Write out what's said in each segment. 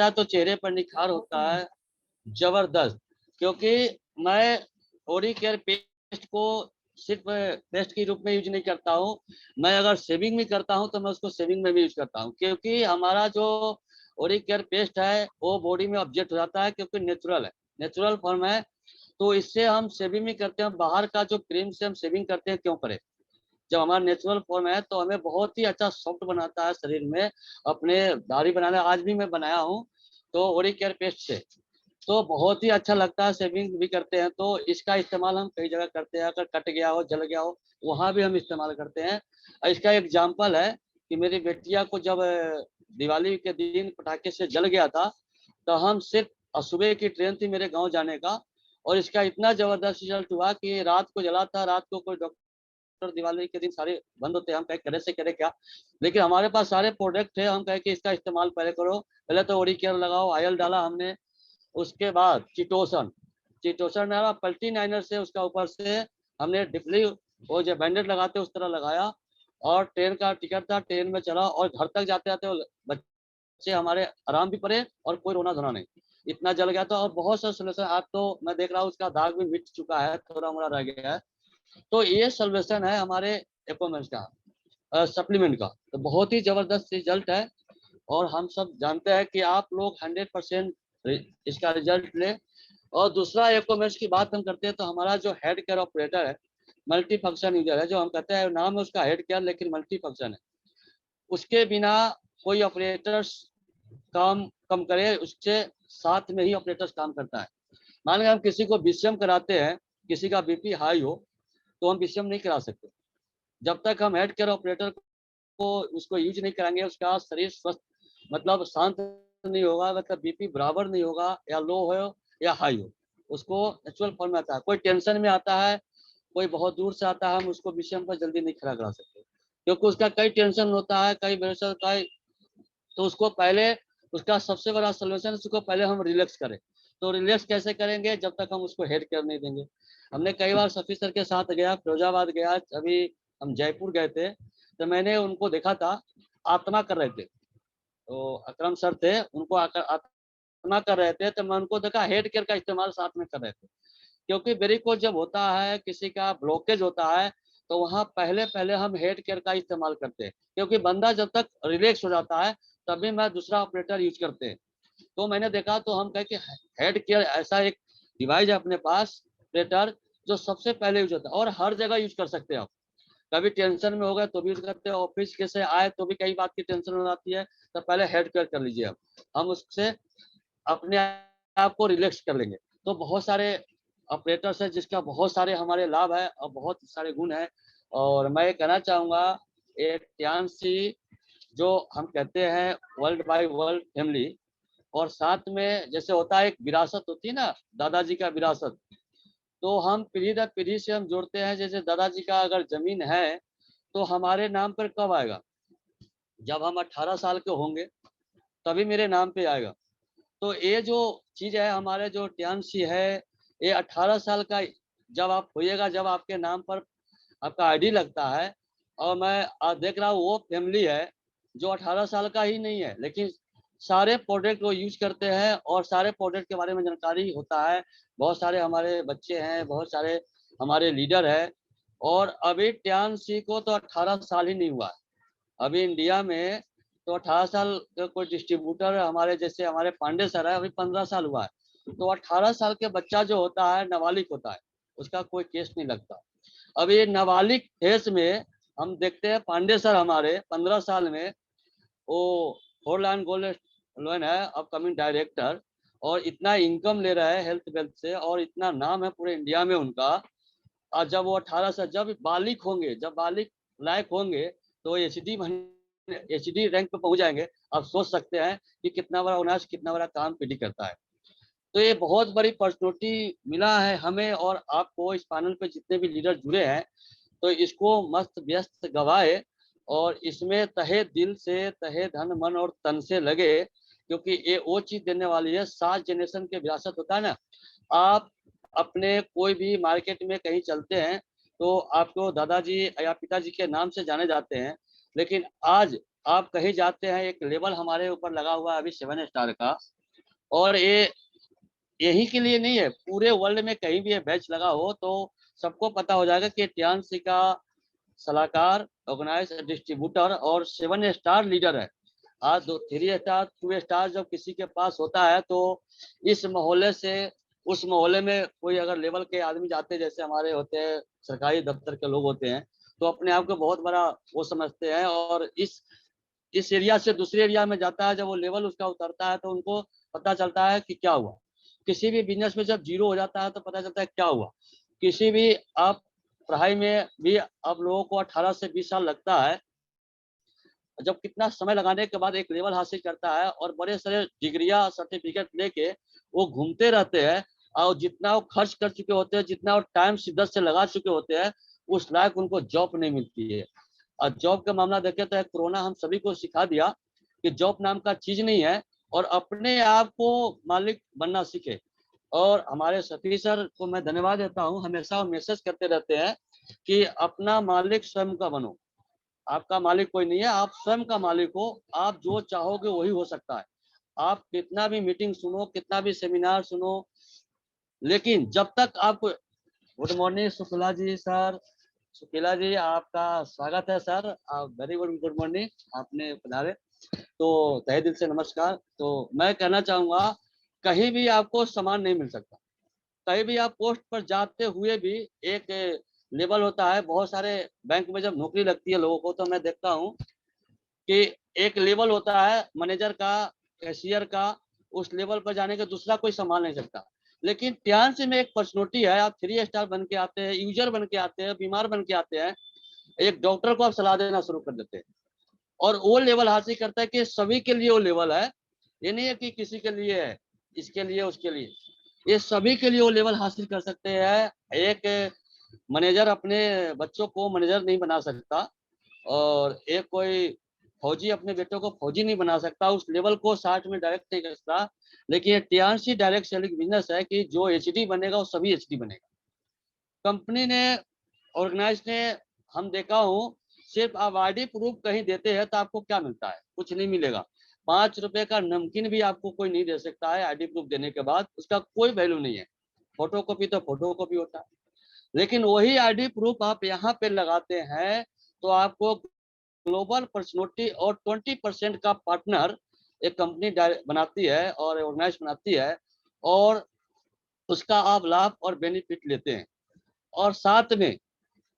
लगता है तो चेहरे पर निखार होता है जबरदस्त। क्योंकि मैं ओरी केयर पेस्ट को सिर्फ पेस्ट के रूप में यूज नहीं करता हूँ, मैं अगर शेविंग भी करता हूँ तो मैं उसको शेविंग में भी यूज करता हूँ। क्योंकि हमारा जो ओरी केयर पेस्ट है वो बॉडी में ऑब्जेक्ट हो जाता है, क्योंकि नेचुरल है, नेचुरल फॉर्म है। तो इससे हम शेविंग भी करते हैं। बाहर का जो क्रीम से हम शेविंग करते हैं क्यों करें, जब हमारा नेचुरल फॉर्म है तो हमें बहुत ही अच्छा सॉफ्ट बनाता है शरीर में। अपने दाढ़ी बनाना आज भी मैं बनाया हूँ तो ओरी केयर पेस्ट से, तो बहुत ही अच्छा लगता है। शेविंग भी करते हैं तो इसका इस्तेमाल हम कई जगह करते हैं। अगर कट गया हो, जल गया हो, वहाँ भी हम इस्तेमाल करते हैं। इसका एग्जाम्पल है कि मेरी बेटिया को जब दिवाली के दिन पटाखे से जल गया था, तो हम सिर्फ सुबह की ट्रेन थी मेरे गाँव जाने का, और इसका इतना जबरदस्त रिजल्ट हुआ कि रात को जला था। रात को कोई डॉक्टर, दिवाली के दिन सारे बंद होते हैं, हम कहे करे से करे क्या, लेकिन हमारे पास सारे प्रोडक्ट थे। हम कहे कि इसका इस्तेमाल पहले करो। पहले तो ओरी केयर लगाओ, ऑयल डाला हमने, उसके बाद चिटोसन, चिटोसन डाला, पल्टी नाइनर से उसका ऊपर से हमने डिपली वो जो बैंडेड लगाते उस तरह लगाया। और ट्रेन का टिकट था, ट्रेन में चला, और घर तक जाते जाते बच्चे हमारे आराम भी पड़े और कोई रोना धोना नहीं, इतना जल गया था। और बहुत सा सोल्यूशन, आज तो मैं देख रहा हूँ उसका दाग भी मिट चुका है, थोड़ा मोड़ा रह गया है। तो ये सोल्यूशन है हमारे एक्वामेंस का, सप्लीमेंट का, तो बहुत ही जबरदस्त रिजल्ट है। और हम सब जानते हैं कि आप लोग 100% इसका रिजल्ट लें। और दूसरा एक्वामेंस की बात हम करते हैं तो हमारा जो हेड केयर ऑपरेटर है, मल्टी फंक्शन यूजर है, जो हम कहते हैं नाम है उसका हेड केयर लेकिन मल्टी फंक्शन है। उसके बिना कोई ऑपरेटर्स काम कम करे, उससे साथ में ही ऑपरेटर्स काम करता है। मान लीजिए हम किसी को बीसीएम कराते हैं, किसी का बीपी हाई हो, तो हम बीसीएम नहीं करा सकते जब तक हम हेड केयर ऑपरेटर को उसको यूज नहीं कराएंगे। उसका शरीर स्वस्थ मतलब शांत नहीं होगा, मतलब बीपी बराबर नहीं होगा, या लो हो या हाई हो, उसको नेचुरल फॉर्म में आता है। कोई टेंशन में आता है, कोई बहुत दूर से आता है, हम उसको बीसीएम पर जल्दी नहीं खड़ा करा सकते, क्योंकि उसका कई टेंशन होता है, कई प्रेशर का। तो उसको पहले, उसका सबसे बड़ा सोल्यूशन, उसको पहले हम रिलैक्स करें। तो रिलैक्स कैसे करेंगे, जब तक हम उसको हेड केयर नहीं देंगे। हमने कई बार सफी सर के साथ गया, फिरोजाबाद गया, अभी हम जयपुर गए थे, तो मैंने उनको देखा था, आत्मा कर रहे थे। तो अकरम सर थे, उनको आत्मा कर रहे थे, तो मैं उनको देखा हेड केयर का इस्तेमाल साथ में कर रहे थे। क्योंकि वेरिकोज जब होता है, किसी का ब्लॉकेज होता है, तो वहाँ पहले पहले हम हेड केयर का इस्तेमाल करते हैं, क्योंकि बंदा जब तक रिलैक्स हो जाता है तभी मैं दूसरा ऑपरेटर यूज करते हैं। तो मैंने देखा, तो हम कहे कि हेड केयर ऐसा एक डिवाइस है अपने पास, ऑपरेटर, जो सबसे पहले यूज होता है और हर जगह यूज कर सकते हैं आप। कभी टेंशन में हो गए तो भी यूज करते हैं, ऑफिस के से आए तो भी कई बात की टेंशन हो जाती है, तो पहले हेड केयर कर लीजिए आप, हम उससे अपने आप को रिलैक्स कर लेंगे। तो बहुत सारे ऑपरेटर्स है जिसका बहुत सारे हमारे लाभ है और बहुत सारे गुण है। और मैं ये कहना चाहूँगा, एक टियानसी जो हम कहते हैं वर्ल्ड बाय वर्ल्ड फैमिली, और साथ में जैसे होता है एक विरासत होती है ना, दादाजी का विरासत, तो हम पीढ़ी दर पीढ़ी से हम जोड़ते हैं। जैसे दादाजी का अगर जमीन है तो हमारे नाम पर कब आएगा, जब हम 18 साल के होंगे तभी मेरे नाम पे आएगा। तो ये जो चीज है, हमारे जो टियानसी है, ये 18 साल का जब आप होइएगा, जब आपके नाम पर आपका आईडी लगता है। और मैं देख रहा हूँ वो फैमिली है जो 18 साल का ही नहीं है, लेकिन सारे प्रोडक्ट वो यूज करते हैं और सारे प्रोडक्ट के बारे में जानकारी होता है। बहुत सारे हमारे बच्चे हैं, बहुत सारे हमारे लीडर हैं। और अभी टियानसी को तो 18 साल ही नहीं हुआ है अभी इंडिया में। तो 18 साल का कोई डिस्ट्रीब्यूटर हमारे जैसे हमारे पांडे सर है, अभी 15 साल हुआ है। तो 18 साल के बच्चा जो होता है, नाबालिग होता है, उसका कोई केस नहीं लगता। अब ये नाबालिग केस में हम देखते हैं पांडे सर हमारे 15 साल में, वो 4 लाइन गोल्ड लोन है अपकमिंग डायरेक्टर, और इतना इनकम ले रहा है हेल्थ वेल्थ से, और इतना नाम है पूरे इंडिया में उनका। और जब वो 18 से जब बालिग होंगे, जब बालिग लायक होंगे, तो एचडी रैंक पे पहुंच जाएंगे। आप सोच सकते हैं कि कितना बड़ा उनाश, कितना बड़ा काम पीडी करता है। तो ये बहुत बड़ी पर्सनैलिटी मिला है हमें और आपको, इस पैनल पे जितने भी लीडर जुड़े हैं, तो इसको मस्त व्यस्त गवाए और इसमें तहे दिल से, तहे धन मन और तन से लगे, क्योंकि ये वो चीज देने वाली है। 7 जनरेशन के विरासत होता है ना। आप अपने कोई भी मार्केट में कहीं चलते हैं तो आपको दादाजी या पिताजी के नाम से जाने जाते हैं, लेकिन आज आप कहीं जाते हैं, एक लेबल हमारे ऊपर लगा हुआ है अभी 7 स्टार का, और ये यही के लिए नहीं है, पूरे वर्ल्ड में कहीं भी ये बैच लगा हो तो सबको पता हो जाएगा कि टियांसी का सलाहकार, ऑर्गेनाइज, डिस्ट्रीब्यूटर और 7 स्टार लीडर है। आज 3 स्टार 2 स्टार जब किसी के पास होता है तो इस मोहल्ले से उस मोहल्ले में कोई अगर लेवल के आदमी जाते हैं, जैसे हमारे होते हैं सरकारी दफ्तर के लोग होते हैं, तो अपने आप को बहुत बड़ा वो समझते हैं, और इस एरिया से दूसरे एरिया में जाता है, जब वो लेवल उसका उतरता है तो उनको पता चलता है कि क्या हुआ। किसी भी बिजनेस में जब जीरो हो जाता है तो पता चलता है क्या हुआ। किसी भी आप पढ़ाई में भी आप लोगों को 18 से 20 साल लगता है, जब कितना समय लगाने के बाद एक लेवल हासिल करता है और बड़े सारे डिग्रियां सर्टिफिकेट लेके वो घूमते रहते हैं, और जितना वो खर्च कर चुके होते हैं, जितना वो टाइम शिद्दत से लगा चुके होते हैं, उस लायक उनको जॉब नहीं मिलती है। और जॉब का मामला देखें तो कोरोना हम सभी को सिखा दिया कि जॉब नाम का चीज नहीं है, और अपने आप को मालिक बनना सीखे। और हमारे सतीश सर को मैं धन्यवाद देता हूँ, हमेशा वो मैसेज करते रहते हैं कि अपना मालिक स्वयं का बनो। आपका मालिक कोई नहीं है, आप स्वयं का मालिक हो। आप जो चाहोगे वही हो सकता है। आप कितना भी मीटिंग सुनो, कितना भी सेमिनार सुनो, लेकिन जब तक आप good morning Shukla ji sir, Shukla ji आपका स्वागत है सर, आप वेरी गुड मॉर्निंग, आपने पधारे, तो तहे दिल से नमस्कार। तो मैं कहना चाहूंगा, कहीं भी आपको सामान नहीं मिल सकता। कहीं भी आप पोस्ट पर जाते हुए भी एक लेवल होता है। बहुत सारे बैंक में जब नौकरी लगती है लोगों को, तो मैं देखता हूँ कि एक लेवल होता है मैनेजर का, कैशियर का। उस लेवल पर जाने के दूसरा कोई संभाल नहीं सकता। लेकिन ध्यान में एक पर्सनोलिटी है, आप 3 स्टार बन के आते हैं, यूजर बन के आते हैं, बीमार बन के आते हैं, एक डॉक्टर को आप सलाह देना शुरू कर देते हैं, और वो लेवल हासिल करता है कि सभी के लिए वो लेवल है। ये नहीं है कि किसी के लिए है, इसके लिए उसके लिए, ये सभी के लिए वो लेवल हासिल कर सकते हैं। एक मैनेजर अपने बच्चों को मैनेजर नहीं बना सकता, और एक कोई फौजी अपने बेटों को फौजी नहीं बना सकता, उस लेवल को 60 में डायरेक्ट नहीं कर सकता। लेकिन ये टीआरसी डायरेक्ट सेलिंग बिजनेस है कि जो एचडी बनेगा वो सभी एचडी बनेगा। कंपनी ने, ऑर्गेनाइज ने, हम देखा हूँ, सिर्फ आप आईडी प्रूफ कहीं देते हैं तो आपको क्या मिलता है? कुछ नहीं मिलेगा। 5 रुपए का नमकीन भी आपको कोई नहीं दे सकता है आईडी प्रूफ देने के बाद, उसका कोई वैल्यू नहीं है। फोटो कॉपी तो फोटो कॉपी होता है, लेकिन वही आईडी प्रूफ आप यहाँ पे लगाते हैं तो आपको ग्लोबल पर्सनोलिटी और 20% का पार्टनर एक कंपनी बनाती है और ऑर्गेनाइज बनाती है, और उसका आप लाभ और बेनिफिट लेते हैं। और साथ में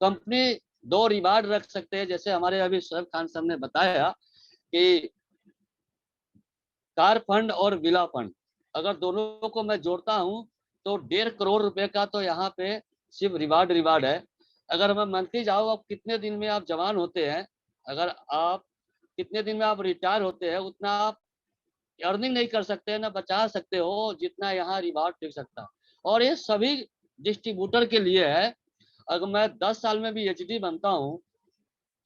कंपनी 2 रिवार्ड रख सकते हैं, जैसे हमारे अभी शोएब खान साहब ने बताया कि कार फंड और विला फंड, अगर दोनों को मैं जोड़ता हूं तो 1.5 करोड़ रुपए का तो यहाँ पे सिर्फ रिवार्ड है। अगर मैं मंथली जाऊँ, आप कितने दिन में आप जवान होते हैं, अगर आप कितने दिन में आप रिटायर होते हैं, उतना आप अर्निंग नहीं कर सकते, ना बचा सकते हो जितना यहाँ रिवार्ड टिक सकता है। और ये सभी डिस्ट्रीब्यूटर के लिए है। अगर मैं 10 साल में भी एचडी बनता हूँ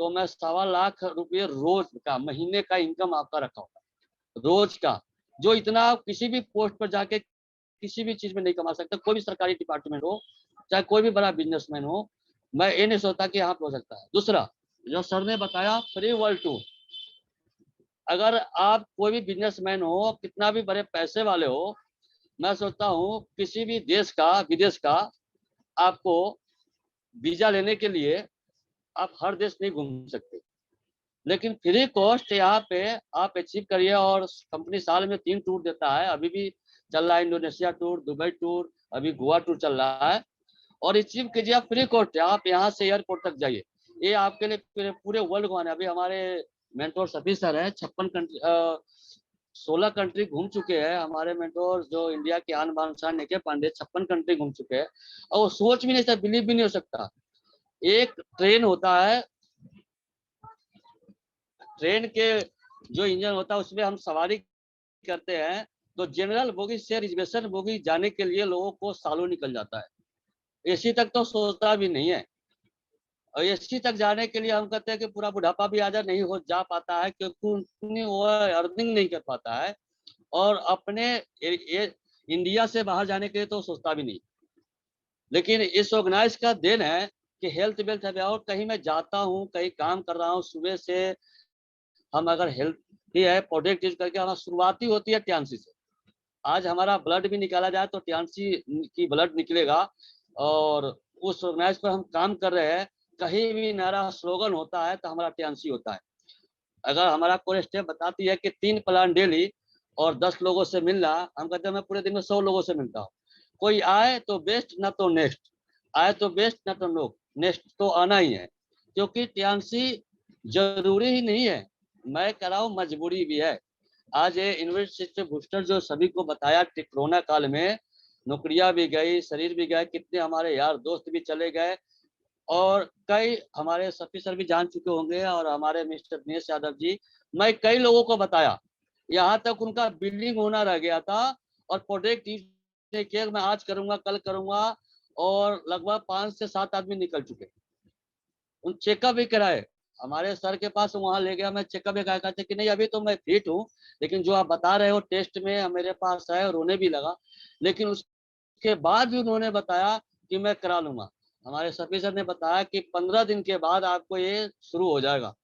तो मैं 1.25 लाख रुपये रोज का, महीने का इनकम आपका रखा होगा रोज का, जो इतना आप किसी भी पोस्ट पर जाके किसी भी चीज में नहीं कमा सकते। कोई भी सरकारी डिपार्टमेंट हो, चाहे कोई भी बड़ा बिजनेसमैन हो, मैं ये नहीं सोचता कि यहाँ पे हो सकता है। दूसरा, जो सर ने बताया, फ्री वर्ल्ड टूर। अगर आप कोई भी बिजनेसमैन हो, कितना भी बड़े पैसे वाले हो, मैं सोचता हूँ किसी भी देश का, विदेश का, आपको वीजा लेने के लिए आप हर देश नहीं घूम सकते, लेकिन फ्री कॉस्ट यहाँ पे आप अचीव करिए। और कंपनी साल में 3 टूर देता है, अभी भी चल रहा है इंडोनेशिया टूर, दुबई टूर, अभी गोवा टूर चल रहा है। और अचीव कीजिए, आप फ्री कॉस्ट है, आप यहाँ से एयरपोर्ट तक जाइए। ये आपके लिए पूरे वर्ल्ड घुमाने। अभी हमारे मेंटोर सतीश सर है, 16 कंट्री घूम चुके हैं हमारे मेंटोर, जो इंडिया के आन बान शान निके पांडे 56 कंट्री घूम चुके हैं। और वो सोच भी नहीं सकता, बिलीव भी नहीं हो सकता। एक ट्रेन होता है, ट्रेन के जो इंजन होता है उसमें हम सवारी करते हैं, तो जनरल बोगी से रिजर्वेशन बोगी जाने के लिए लोगों को सालों निकल जाता है। एसी तक तो सोचता भी नहीं है, और एसी तक जाने के लिए हम कहते हैं कि पूरा बुढ़ापा भी आ जाए, नहीं हो जा पाता है क्योंकि उतनी वो अर्निंग नहीं कर पाता है। और अपने इंडिया से बाहर जाने के लिए तो सोचता भी नहीं। लेकिन इस ऑर्गेनाइज का देन है कि हेल्थ वेल्थ है, और कहीं मैं जाता हूँ, कहीं काम कर रहा हूँ, सुबह से हम अगर हेल्थी है प्रोडक्ट यूज करके, हमारा शुरुआती होती है टियान्सी से। आज हमारा ब्लड भी निकाला जाए तो टियान्सी की ब्लड निकलेगा, और उस ऑर्गेनाइज पर हम काम कर रहे हैं। कहीं भी मेरा स्लोगन होता है तो हमारा टियान्सी होता है। अगर हमारा कोई स्टेप बताती है कि 3 प्लान डेली और 10 लोगों से मिलना, हम कहते हैं मैं पूरे दिन में 100 लोगों से मिलता हूँ। कोई आए तो बेस्ट, ना तो नेक्स्ट, आए तो बेस्ट, ना तो नो नेक्स्ट, तो आना ही है। क्योंकि टियान्सी जरूरी ही नहीं है, मैं कह रहा हूँ मजबूरी भी है। आज ये यूनिवर्सिटी बूस्टर जो सभी को बताया, कोरोना काल में नौकरियां भी गई, शरीर भी गए, कितने हमारे यार दोस्त भी चले गए, और कई हमारे सफी सर भी जान चुके होंगे, और हमारे मिस्टर दिनेश यादव जी, मैं कई लोगों को बताया, यहाँ तक उनका बिल्डिंग होना रह गया था, और प्रोडक्ट किया मैं आज करूंगा कल करूंगा, और लगभग 5 से 7 आदमी निकल चुके। उन चेकअप भी कराए, हमारे सर के पास वहां ले गया मैं, चेकअप भी कराया, कहते कि नहीं अभी तो मैं फिट हूँ, लेकिन जो आप बता रहे हो टेस्ट में मेरे पास है, रोने भी लगा। लेकिन उसके बाद भी उन्होंने बताया कि मैं करा लूंगा। हमारे सफी सर ने बताया कि 15 दिन के बाद आपको ये शुरू हो जाएगा।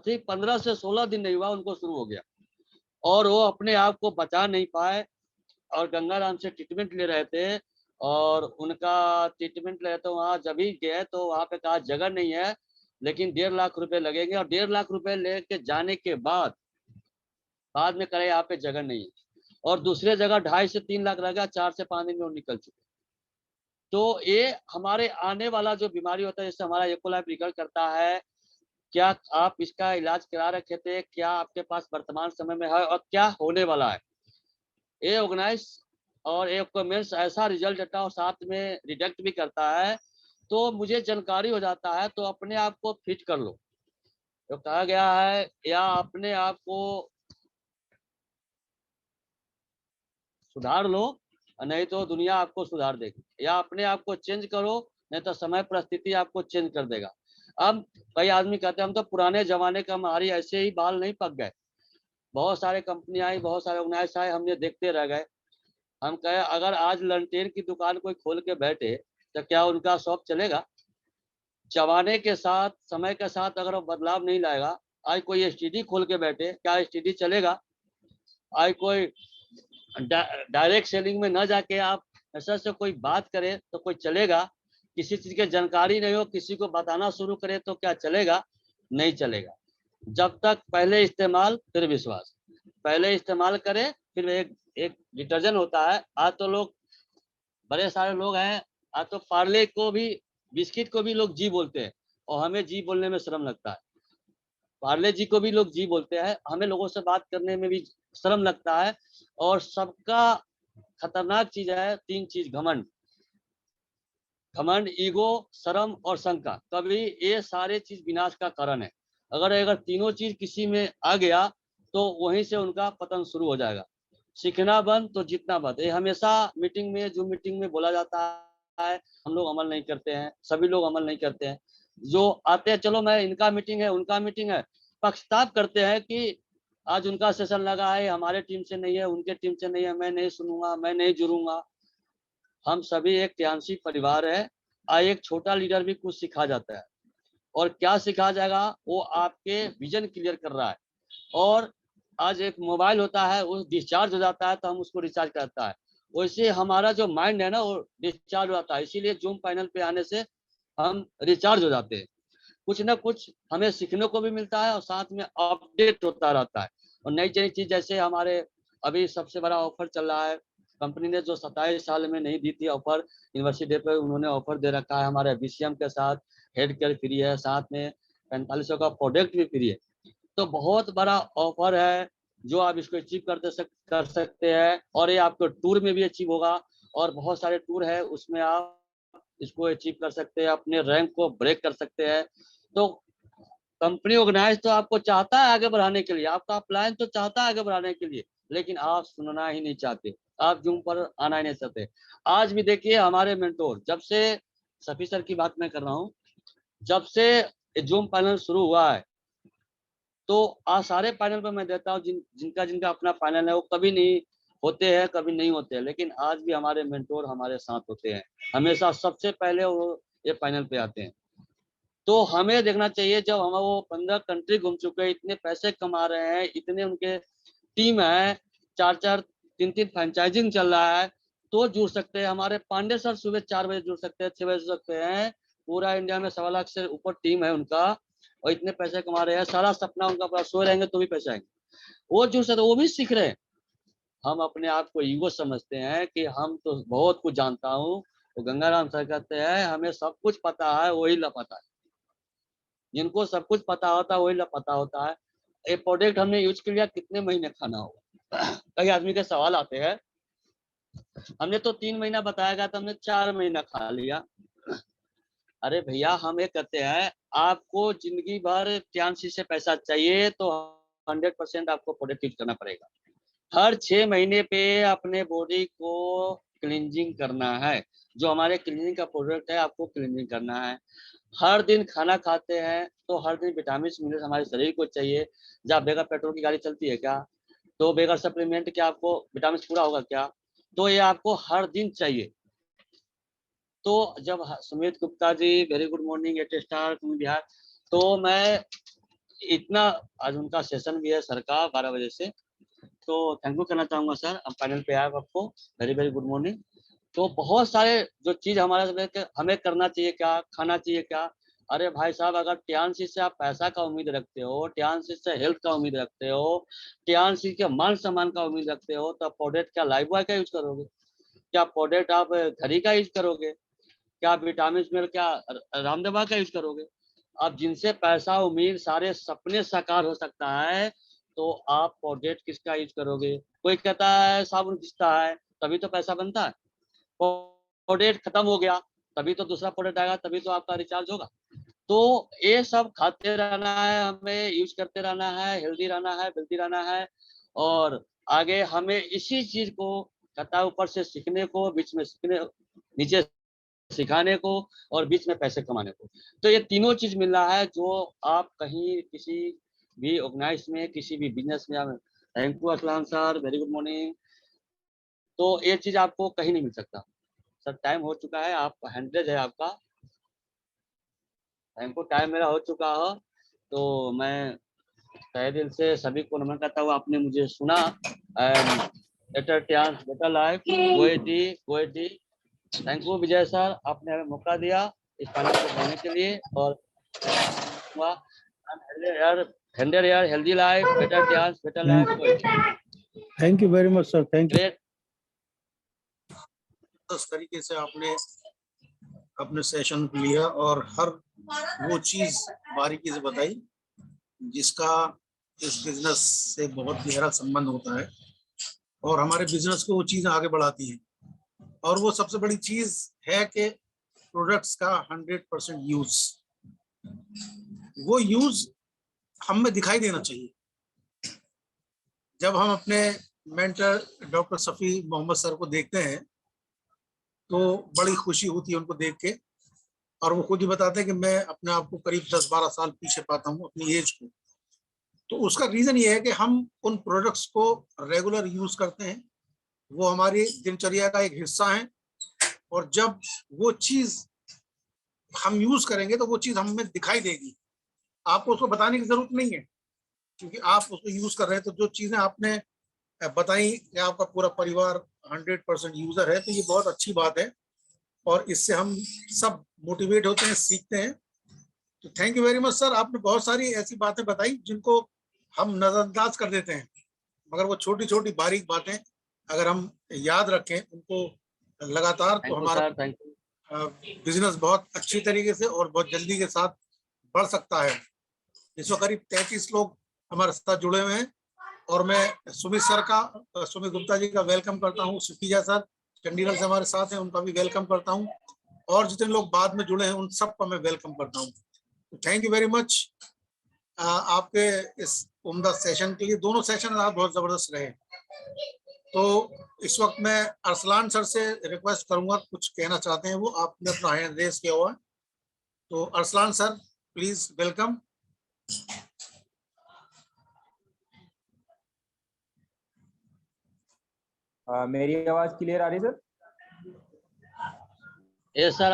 ठीक 15 से 16 दिन नहीं हुआ, उनको शुरू हो गया, और वो अपने आप को बचा नहीं पाए, और गंगाराम से ट्रीटमेंट ले रहे थे। और उनका ट्रीटमेंट ले तो वहाँ जब ही गए तो वहाँ पे कहा जगह नहीं है, लेकिन 1.5 लाख रुपए लगेंगे, और 1.5 लाख रुपए लेके जाने के बाद में करे यहाँ पे जगह नहीं है, और दूसरे जगह 2.5 से 3 लाख लगा, 4 से 5 दिन में वो निकल चुके। तो ये हमारे आने वाला जो बीमारी होता है, जैसे हमारा एकोलाई निकल करता है, क्या आप इसका इलाज करा रखे थे, क्या आपके पास वर्तमान समय में है, और क्या होने वाला है। ये ऑर्गेनाइज और एक कमेंट्स ऐसा रिजल्ट देता है और साथ में रिडक्ट भी करता है, तो मुझे जानकारी हो जाता है, तो अपने आप को फिट कर लो। तो कहा गया है, या अपने आप को सुधार लो, नहीं तो दुनिया आपको सुधार देगी, या अपने आप को चेंज करो, नहीं तो समय परिस्थिति आपको चेंज कर देगा। अब कई आदमी कहते हैं हम तो पुराने जमाने का, हमारी ऐसे ही बाल नहीं पक गए, बहुत सारे कंपनी आई, बहुत सारे ऑर्गेनाइज आए, हमने देखते रह गए। हम कहे अगर आज लंटेन की दुकान कोई खोल के बैठे तो क्या उनका शॉप चलेगा? जमाने के साथ, समय के साथ अगर वो बदलाव नहीं लाएगा, आज कोई एसटीडी खोल के बैठे, क्या एसटीडी चलेगा? आज कोई डायरेक्ट सेलिंग में न जाके आप ऐसा से कोई बात करे तो कोई चलेगा? किसी चीज की जानकारी नहीं हो, किसी को बताना शुरू करे तो क्या चलेगा? नहीं चलेगा। जब तक पहले इस्तेमाल फिर विश्वास, पहले इस्तेमाल करे फिर एक एक डिटर्जेंट होता है, आज तो लोग, बड़े सारे लोग हैं, आज तो पार्ले को भी, बिस्किट को भी लोग जी बोलते हैं, और हमें जी बोलने में शर्म लगता है। पार्ले जी को भी लोग जी बोलते हैं, हमें लोगों से बात करने में भी शर्म लगता है। और सबका खतरनाक चीज है 3 चीज, घमंड, घमंड, ईगो, शर्म और शंका, कभी ये सारे चीज विनाश का कारण है। अगर अगर तीनों चीज किसी में आ गया तो वहीं से उनका पतन शुरू हो जाएगा। सीखना बंद तो जीतना बंद, ये हमेशा मीटिंग में, जो मीटिंग में बोला जाता है, हम लोग अमल नहीं करते हैं, सभी लोग अमल नहीं करते हैं। जो आते हैं चलो मैं, इनका मीटिंग है उनका मीटिंग है, पक्षपात करते हैं कि आज उनका सेशन लगा है, हमारे टीम से नहीं है, उनके टीम से नहीं है, मैं नहीं सुनूंगा, मैं नहीं जुड़ूंगा। हम सभी एक टियान्सी परिवार है। एक छोटा लीडर भी कुछ सिखा जाता है, और क्या सिखा जाएगा, वो आपके विजन क्लियर कर रहा है। और आज एक मोबाइल होता है, वो डिस्चार्ज हो जाता है तो हम उसको रिचार्ज करता है, वैसे हमारा जो माइंड है ना वो डिस्चार्ज हो जाता है, इसीलिए जूम पैनल पे आने से हम रिचार्ज हो जाते हैं। कुछ ना कुछ हमें सीखने को भी मिलता है, और साथ में अपडेट होता रहता है, और नई नई चीज, जैसे हमारे अभी सबसे बड़ा ऑफर चल रहा है, कंपनी ने जो 27 साल में नहीं दी थी ऑफर, यूनिवर्सिटी डे पे उन्होंने ऑफर दे रखा है, हमारे बीसीएम के साथ हेड केयर फ्री है, साथ में 4500 का प्रोडक्ट भी फ्री है। तो बहुत बड़ा ऑफर है, जो आप इसको अचीव कर सकते हैं, और ये आपको टूर में भी अचीव होगा, और बहुत सारे टूर है उसमें आप इसको अचीव कर सकते हैं, अपने रैंक को ब्रेक कर सकते हैं। तो कंपनी ऑर्गेनाइज तो आपको चाहता है आगे बढ़ाने के लिए, आपका प्लान तो चाहता है आगे बढ़ाने के लिए, लेकिन आप सुनना ही नहीं चाहते, आप जूम पर आना ही नहीं चाहते। आज भी देखिए हमारे मेंटोर, जब से, सफी सर की बात मैं कर रहा हूँ, जब से जूम पैनल शुरू हुआ है, तो आज सारे पैनल पर मैं देता हूँ, जिनका जिनका अपना पैनल है, वो कभी नहीं होते हैं, कभी नहीं होते हैं, लेकिन आज भी हमारे मेंटोर हमारे साथ होते हैं, हमेशा सबसे पहले वो ये पैनल पे आते हैं। तो हमें देखना चाहिए, जब हम वो 15 कंट्री घूम चुके हैं, इतने पैसे कमा रहे हैं, इतने उनके टीम है, 4-4 3-3 फ्रेंचाइजिंग चल रहा है, तो जुड़ सकते हैं। हमारे पांडे सर सुबह 4 बजे जुड़ सकते हैं, 6 बजे जुड़ सकते हैं। पूरा इंडिया में 1.25 लाख से ऊपर टीम है उनका, और इतने पैसे कमा रहे हैं। सारा सपना उनका पूरा, सो रहेंगे तो भी पैसे आएंगे। वो जुड़ सकते, वो भी सीख रहे हैं। हम अपने आप को ईगो समझते हैं कि हम तो बहुत कुछ जानता हूँ। तो गंगाराम सर कहते हैं हमें सब कुछ पता है, वही लापता है। जिनको सब कुछ पता होता है वही लापता होता है। ये प्रोडक्ट हमने यूज कर लिया, कितने महीने खाना होगा? कई आदमी के सवाल आते हैं, हमने तो 3 महीना बताया गया था, हमने 4 महीना खा लिया। अरे भैया, हम ये कहते हैं, आपको जिंदगी भर ध्यान से पैसा चाहिए तो 100% आपको प्रोडक्ट यूज करना पड़ेगा। हर 6 महीने पे अपने बॉडी को क्लींजिंग करना है। जो हमारे क्लीनिंग का प्रोडक्ट है, आपको क्लींजिंग करना है। हर दिन खाना खाते हैं तो हर दिन विटामिन मिनरल्स हमारे शरीर को चाहिए। जब बगैर पेट्रोल की गाड़ी चलती है क्या? तो बगैर सप्लीमेंट के आपको विटामिन पूरा होगा क्या? तो ये आपको हर दिन चाहिए। तो जब Sumit Gupta ji, very good morning at Star Bihar, तो मैं इतना, आज उनका सेशन भी है सर का 12 बजे से, तो थैंक यू कहना चाहूंगा सर। अब पैनल पे आए आपको, वेरी वेरी गुड मॉर्निंग। तो बहुत सारे जो चीज हमारे हमें करना चाहिए क्या, खाना चाहिए क्या। अरे भाई साहब, अगर टियानसी से आप पैसा का उम्मीद रखते हो, टियानसी से हेल्थ का उम्मीद रखते हो, टियानसी के मान सम्मान का उम्मीद रखते हो, तो प्रोडक्ट क्या लाइफ बॉय का यूज करोगे? क्या प्रोडक्ट आप घड़ी का यूज करोगे? क्या विटामिन मिल, क्या रामदेवा का यूज करोगे? अब जिनसे पैसा उम्मीद सारे सपने साकार हो सकता है, तो आप प्रोडक्ट किसका यूज करोगे? कोई कहता है साबुन घिसता है, तभी तो पैसा बनता है। प्रोडक्ट खत्म हो गया, तभी तो दूसरा प्रोडक्ट आएगा, तभी तो आपका रिचार्ज होगा। तो ये सब खाते रहना है, हमें यूज करते रहना है, हेल्दी रहना है, वेल्दी रहना है। और आगे हमें इसी चीज को कहता है, ऊपर से सीखने को, बीच में सीखने, नीचे सिखाने को, और बीच में पैसे कमाने को। तो ये तीनों चीज मिल रहा है, जो आप कहीं किसी भी ऑर्गेनाइज में, किसी भी बिजनेस में। थैंक यू असलाम सर, वेरी गुड मॉर्निंग। तो ये चीज आपको कहीं नहीं मिल सकता। सर टाइम हो चुका है, आप हैंड्रेज है आपका। थैंक यू, टाइम मेरा हो चुका हो। तो मैं तहे दिल से सभी को नमन करता हूँ, आपने मुझे सुना। And better chance, better life, गोएटी। थैंक यू विजय सर, आपने हमें मौका दिया इस पैनल को बोलने के लिए। और healthy life, better chance, better life. Thank you very much sir, thank you. Great. इस तरीके से आपने अपने सेशन लिया और हर वो चीज बारीकी से बताई जिसका इस बिजनेस से बहुत गहरा संबंध होता है और हमारे बिजनेस को वो चीज आगे बढ़ाती है। और वो सबसे बड़ी चीज है कि प्रोडक्ट्स का 100% यूज, वो यूज हम में दिखाई देना चाहिए। जब हम अपने mentor doctor Safi Mohammad sir को देखते हैं तो बड़ी खुशी होती है उनको देख के। और वो खुद ही बताते हैं कि मैं अपने आप को करीब 10-12 साल पीछे पाता हूँ अपनी एज को। तो उसका रीजन ये है कि हम उन प्रोडक्ट्स को रेगुलर यूज करते हैं, वो हमारी दिनचर्या का एक हिस्सा है। और जब वो चीज हम यूज करेंगे तो वो चीज हमें दिखाई देगी। आपको उसको बताने की जरूरत नहीं है क्योंकि आप उसको यूज कर रहे हैं। तो जो चीजें आपने बताई कि आपका पूरा परिवार 100% यूजर है, तो ये बहुत अच्छी बात है और इससे हम सब मोटिवेट होते हैं, सीखते हैं। तो thank you very much sir, आपने बहुत सारी ऐसी बातें बताई जिनको हम नजरअंदाज कर देते हैं, मगर वो छोटी छोटी बारीक बातें अगर हम याद रखें उनको लगातार, तो हमारा बिजनेस बहुत अच्छी तरीके से और बहुत जल्दी के साथ बढ़ सकता है। इस वक्त करीब 33 लोग हमारे साथ जुड़े हुए हैं और मैं सुमित गुप्ता जी का वेलकम करता हूँ। सुखीजा सर चंडीगढ़ से हमारे साथ हैं, उनका भी वेलकम करता हूँ और जितने लोग बाद में जुड़े हैं उन सबका मैं वेलकम करता हूँ। थैंक यू वेरी मच आपके इस उम्दा सेशन के लिए। दोनों सेशन आप बहुत जबरदस्त रहे। तो इस वक्त मैं अरसलान सर से रिक्वेस्ट करूंगा, कुछ कहना चाहते हैं वो, आपने अपना हैंड रेज किया हुआ है। तो अरसलान सर प्लीज वेलकम। मेरी आवाज क्लियर आ रही सर? Yes sir.